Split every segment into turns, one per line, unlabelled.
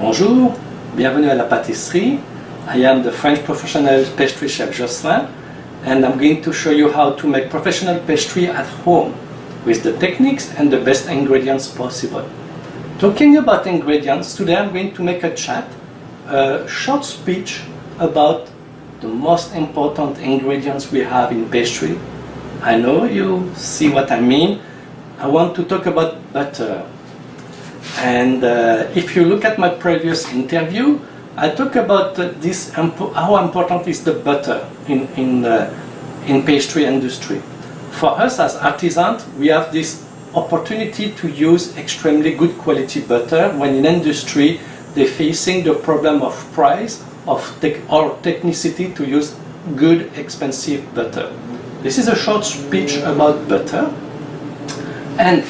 Bonjour, bienvenue à la pâtisserie. I am the French professional pastry chef Jocelyn, and I'm going to show you how to make professional pastry at home with the techniques and the best ingredients possible. Talking about ingredients, today I'm going to make a chat, a short speech about the most important ingredients we have in pastry. I know you see what I mean. I want to talk about butter. And if you look at my previous interview, I talk about how important is the butter in pastry industry. For us as artisans, we have this opportunity to use extremely good quality butter when in industry they're facing the problem of price or technicity to use good expensive butter. This is a short speech about butter, and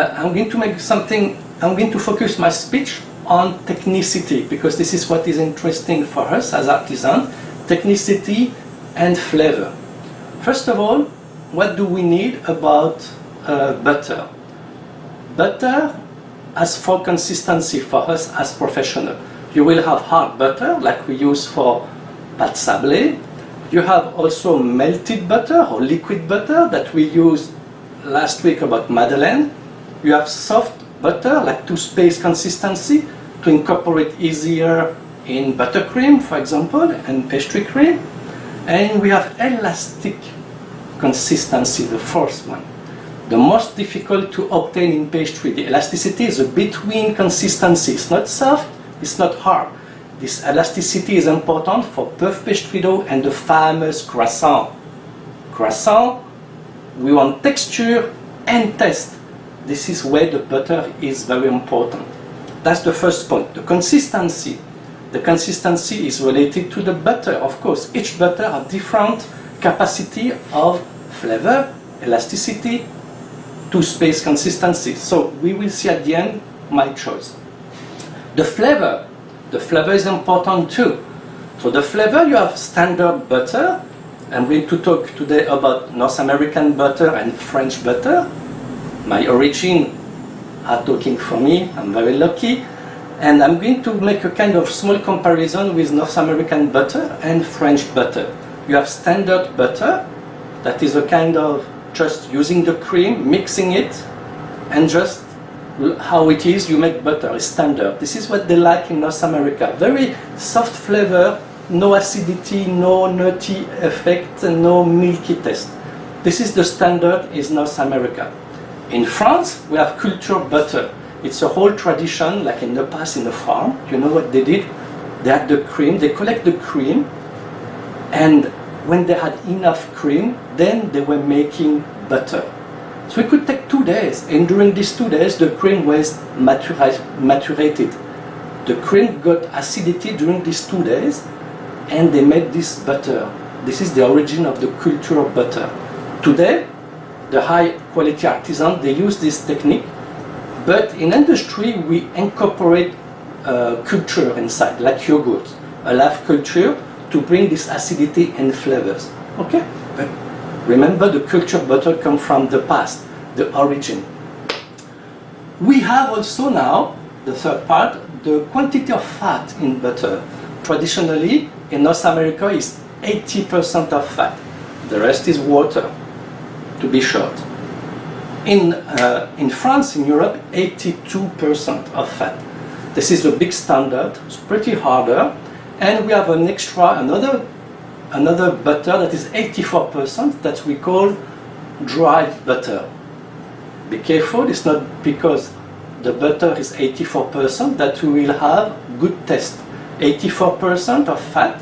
I'm going to focus my speech on technicity because this is what is interesting for us as artisans, technicity and flavor. First of all, what do we need about butter? Butter has for consistency for us as professionals. You will have hard butter like we use for pâte sablée. You have also melted butter or liquid butter that we used last week about Madeleine. You have soft butter like toothpaste consistency to incorporate easier in buttercream, for example, and pastry cream. And we have elastic consistency, the first one. The most difficult to obtain in pastry. The elasticity is a between consistency. It's not soft, it's not hard. This elasticity is important for puff pastry dough and the famous croissant. Croissant, we want texture and taste. This is where the butter is very important. That's the first point, the consistency. The consistency is related to the butter, of course. Each butter has different capacity of flavor, elasticity, toothpaste consistency. So we will see at the end my choice. The flavor is important too. So the flavor, you have standard butter. I'm going to talk today about North American butter and French butter. My origin are talking for me, I'm very lucky. And I'm going to make a kind of small comparison with North American butter and French butter. You have standard butter, that is a kind of just using the cream, mixing it, and just how it is, you make butter, it's standard. This is what they like in North America. Very soft flavor, no acidity, no nutty effect, and no milky taste. This is the standard in North America. In France, we have cultured butter. It's a whole tradition, like in the past in the farm. You know what they did? They had the cream, they collect the cream, and when they had enough cream, then they were making butter. So it could take 2 days, and during these 2 days, the cream was maturated. The cream got acidity during these 2 days, and they made this butter. This is the origin of the culture of butter. Today, the high quality artisans, they use this technique, but in industry, we incorporate culture inside, like yogurt, a live culture, to bring this acidity and flavors. Okay? But remember, the cultured butter comes from the past, the origin. We have also now, the third part, the quantity of fat in butter. Traditionally, in North America, is 80% of fat. The rest is water, to be short. In France, in Europe, 82% of fat. This is a big standard, it's pretty harder. And we have another butter that is 84% that we call dried butter. Be careful, it's not because the butter is 84% that we will have good taste. 84% of fat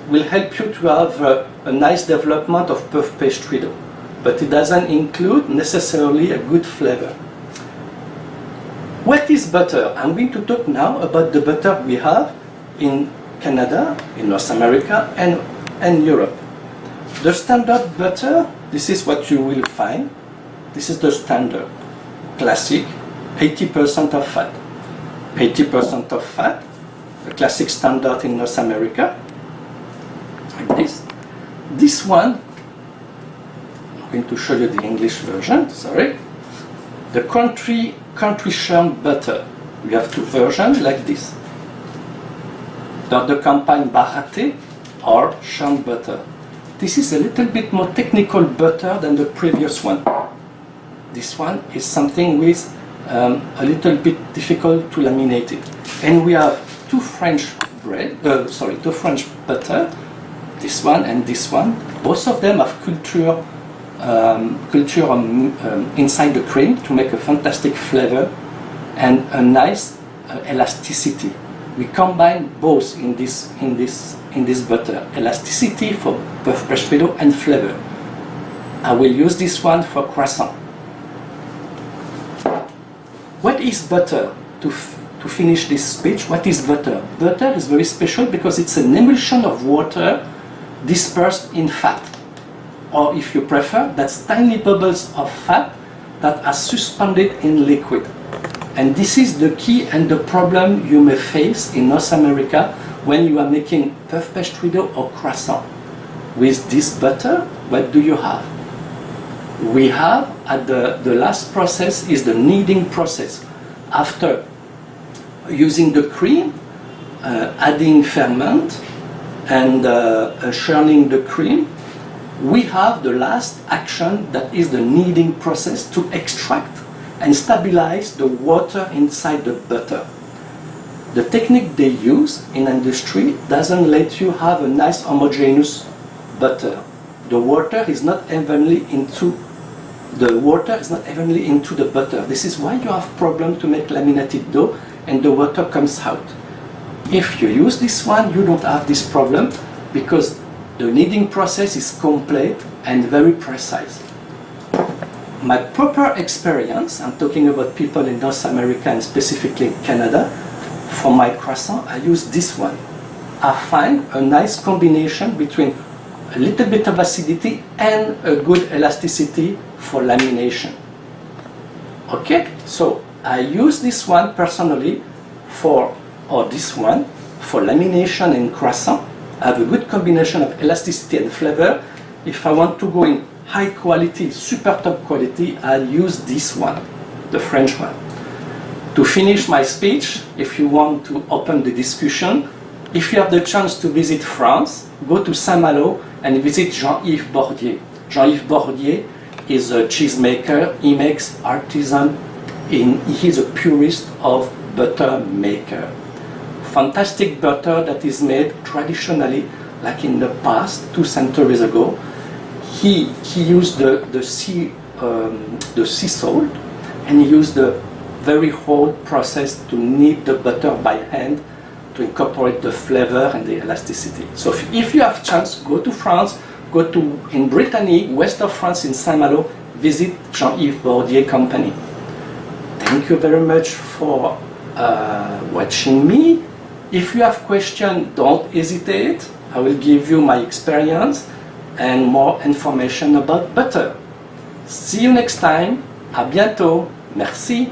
will help you to have a nice development of puff pastry dough, but it doesn't include necessarily a good flavor. What is butter? I'm going to talk now about the butter we have in Canada, in North America, and Europe. The standard butter, this is what you will find. This is the standard, classic, 80% of fat. 80% of fat, the classic standard in North America, like this. This one, I'm going to show you the English version, sorry. The country churn butter. We have two versions like this. beurre de campagne baraté, or churned butter. This is a little bit more technical butter than the previous one. This one is something with a little bit difficult to laminate it. And we have two French butter, this one and this one. Both of them have culture inside the cream to make a fantastic flavor and a nice elasticity. We combine both in this butter, elasticity for puff pastry dough and flavor. I will use this one for croissant. What is butter? To finish this speech, what is butter? Butter is very special because it's an emulsion of water dispersed in fat. Or if you prefer, that's tiny bubbles of fat that are suspended in liquid. And this is the key and the problem you may face in North America when you are making puff pastry dough or croissant. With this butter, what do you have? We have, at the last process is the kneading process. After using the cream, adding ferment, and churning the cream, we have the last action, that is the kneading process, to extract and stabilize the water inside the butter. The technique they use in industry doesn't let you have a nice homogeneous butter. The water is not evenly into the butter. This is why you have problem to make laminated dough and the water comes out. If you use this one, you don't have this problem because the kneading process is complete and very precise. My proper experience, I'm talking about people in North America and specifically in Canada, for my croissant, I use this one. I find a nice combination between a little bit of acidity and a good elasticity for lamination. Okay, so I use this one personally for lamination and croissant. I have a good combination of elasticity and flavor. If I want to go in high quality, super top quality, I'll use this one, the French one. To finish my speech, if you want to open the discussion, if you have the chance to visit France, go to Saint-Malo and visit Jean-Yves Bordier. Jean-Yves Bordier is a cheesemaker. He makes artisan. He is a purist of butter maker. Fantastic butter that is made traditionally, like in the past, 2 centuries ago. He used the sea salt, and he used the very hard process to knead the butter by hand to incorporate the flavor and the elasticity. So if you have chance, go to France, go to in Brittany, west of France, in Saint-Malo, visit Jean-Yves Bordier company. Thank you very much for watching me. If you have questions, don't hesitate. I will give you my experience and more information about butter. See you next time. À bientôt. Merci.